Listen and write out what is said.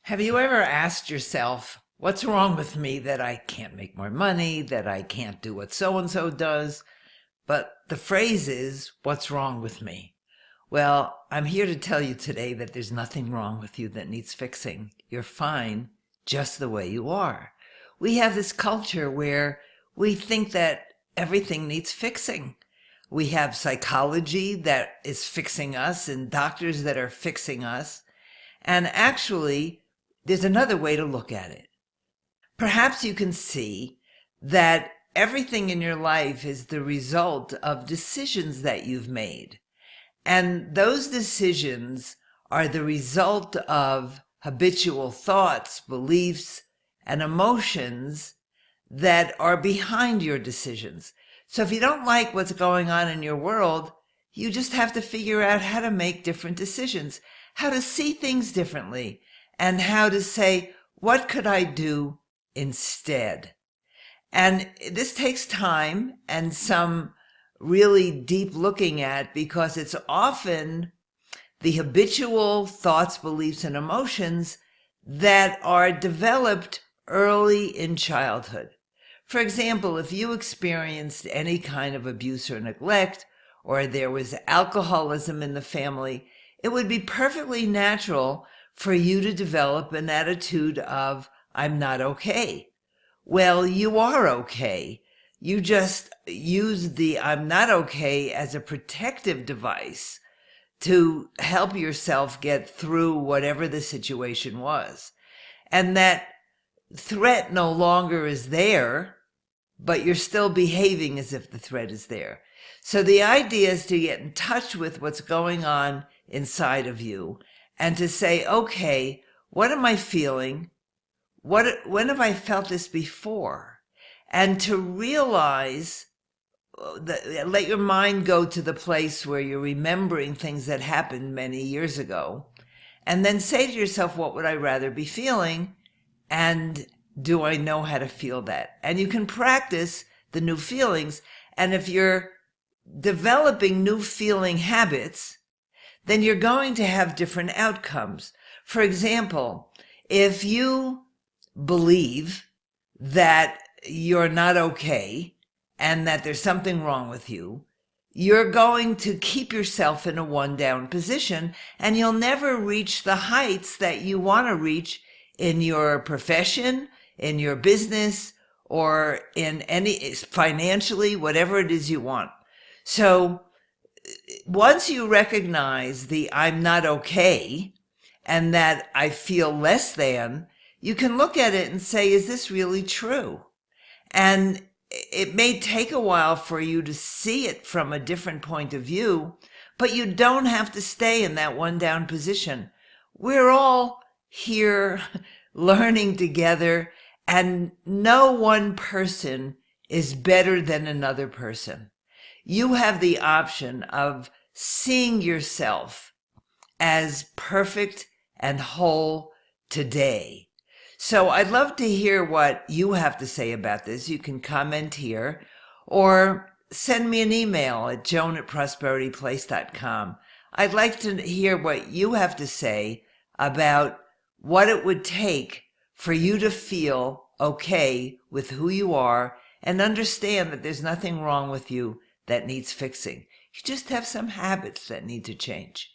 Have you ever asked yourself, what's wrong with me that I can't make more money, that I can't do what so-and-so does? But the phrase is, what's wrong with me? Well, I'm here to tell you today that there's nothing wrong with you that needs fixing. You're fine just the way you are. We have this culture where we think that everything needs fixing. We have psychology that is fixing us and doctors that are fixing us. And actually, there's another way to look at it. Perhaps you can see that everything in your life is the result of decisions that you've made. And those decisions are the result of habitual thoughts, beliefs, and emotions that are behind your decisions. So if you don't like what's going on in your world, you just have to figure out how to make different decisions, how to see things differently, and how to say, what could I do instead? And this takes time and some really deep looking at, because it's often the habitual thoughts, beliefs, and emotions that are developed early in childhood. For example, if you experienced any kind of abuse or neglect, or there was alcoholism in the family, it would be perfectly natural for you to develop an attitude of, I'm not okay. Well, you are okay. You just use the I'm not okay as a protective device to help yourself get through whatever the situation was. And that threat no longer is there, but you're still behaving as if the threat is there. So the idea is to get in touch with what's going on inside of you and to say, okay, what am I feeling? When have I felt this before? And to realize, let your mind go to the place where you're remembering things that happened many years ago, and then say to yourself, what would I rather be feeling? And do I know how to feel that? And you can practice the new feelings. And if you're developing new feeling habits, then you're going to have different outcomes. For example, if you believe that you're not okay and that there's something wrong with you, you're going to keep yourself in a one-down position, and you'll never reach the heights that you want to reach in your profession, in your business, or in any financially, whatever it is you want. So once you recognize the I'm not okay and that I feel less than, you can look at it and say, is this really true? And it may take a while for you to see it from a different point of view, but you don't have to stay in that one down position. We're all here learning together, and no one person is better than another person. You have the option of seeing yourself as perfect and whole today. So I'd love to hear what you have to say about this. You can comment here or send me an email at joan@prosperityplace.com. I'd like to hear what you have to say about what it would take for you to feel okay with who you are and understand that there's nothing wrong with you that needs fixing. You just have some habits that need to change.